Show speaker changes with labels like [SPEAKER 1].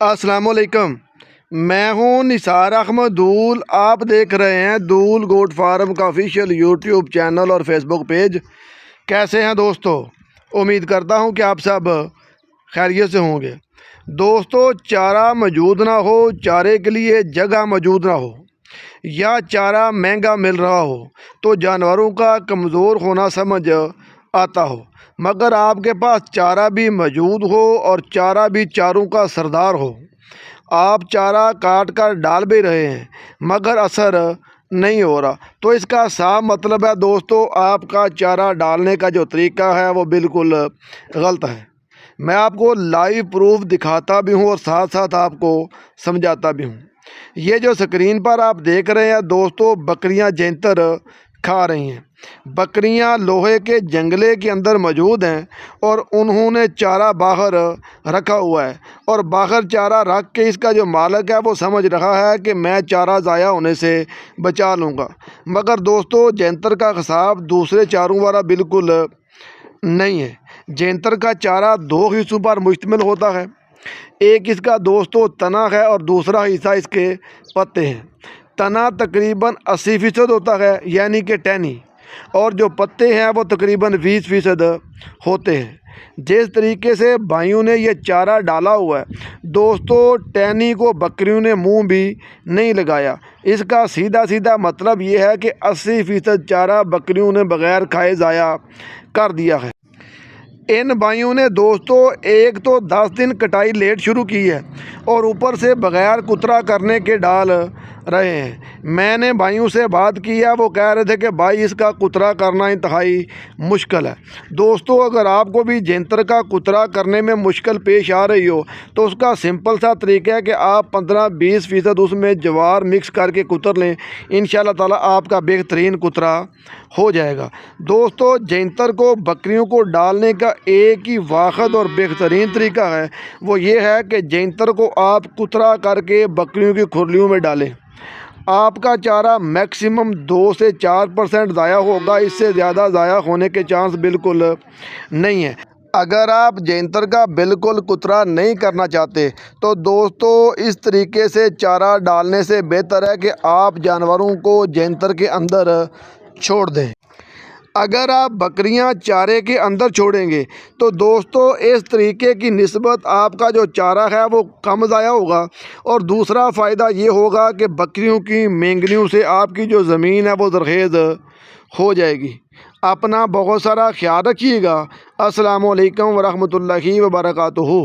[SPEAKER 1] अस्सलाम वालेकुम। मैं हूं निसार अहमद दूल। आप देख रहे हैं दूल गोट फार्म का ऑफिशियल यूट्यूब चैनल और फेसबुक पेज। कैसे हैं दोस्तों? उम्मीद करता हूं कि आप सब खैरियत से होंगे। दोस्तों, चारा मौजूद ना हो, चारे के लिए जगह मौजूद ना हो या चारा महंगा मिल रहा हो तो जानवरों का कमज़ोर होना समझ आता हो, मगर आपके पास चारा भी मौजूद हो और चारा भी चारों का सरदार हो। आप चारा काट कर डाल भी रहे हैं मगर असर नहीं हो रहा, तो इसका साफ मतलब है दोस्तों, आपका चारा डालने का जो तरीका है वो बिल्कुल गलत है। मैं आपको लाइव प्रूफ दिखाता भी हूँ और साथ साथ आपको समझाता भी हूँ। ये जो स्क्रीन पर आप देख रहे हैं दोस्तों, बकरियां जैंतर खा रही हैं। बकरियां लोहे के जंगले के अंदर मौजूद हैं और उन्होंने चारा बाहर रखा हुआ है और बाहर चारा रख के इसका जो मालिक है वो समझ रहा है कि मैं चारा ज़ाया होने से बचा लूँगा, मगर दोस्तों जैंतर का हिसाब दूसरे चारों वाला बिल्कुल नहीं है। जैंतर का चारा दो हिस्सों पर मुश्तमिल होता है। एक इसका दोस्तों तना है और दूसरा हिस्सा इसके पत्ते हैं। तना तकरीबन 80% होता है यानी कि टहनी, और जो पत्ते हैं वो तकरीबन 20% होते हैं। जिस तरीके से भाइयों ने ये चारा डाला हुआ है दोस्तों, टहनी को बकरियों ने मुंह भी नहीं लगाया। इसका सीधा सीधा मतलब ये है कि 80% चारा बकरियों ने बग़ैर खाए ज़ाया कर दिया है। इन भाइयों ने दोस्तों एक तो 10 दिन कटाई लेट शुरू की है और ऊपर से बग़ैर कुतरा करने के डाल रहे हैं। मैंने भाइयों से बात की है, वो कह रहे थे कि भाई इसका कुतरा करना इंतहाई मुश्किल है। दोस्तों, अगर आपको भी जैंतर का कुतरा करने में मुश्किल पेश आ रही हो तो उसका सिंपल सा तरीका है कि आप 15-20% उसमें ज्वार मिक्स करके कुतर लें। इंशाल्लाह ताला आपका बेहतरीन कुतरा हो जाएगा। दोस्तों, जैंतर को बकरियों को डालने का एक ही वाक़िद और बेहतरीन तरीका है, वो ये है कि जैंतर को आप कुतरा करके बकरियों की खुरलियों में डालें। आपका चारा मैक्सिमम 2 से 4% ज़ाया होगा, इससे ज़्यादा ज़ाया होने के चांस बिल्कुल नहीं है। अगर आप जैंतर का बिल्कुल कुतरा नहीं करना चाहते तो दोस्तों इस तरीके से चारा डालने से बेहतर है कि आप जानवरों को जैंतर के अंदर छोड़ दें। अगर आप बकरियां चारे के अंदर छोड़ेंगे तो दोस्तों इस तरीके की निस्बत आपका जो चारा है वो कम ज़ाया होगा, और दूसरा फ़ायदा ये होगा कि बकरियों की मेंगनियों से आपकी जो ज़मीन है वो ज़रख़ेज़ हो जाएगी। अपना बहुत सारा ख्याल रखिएगा। अस्सलामु अलैकुम वरहमतुल्लाहि वबरकातुहू।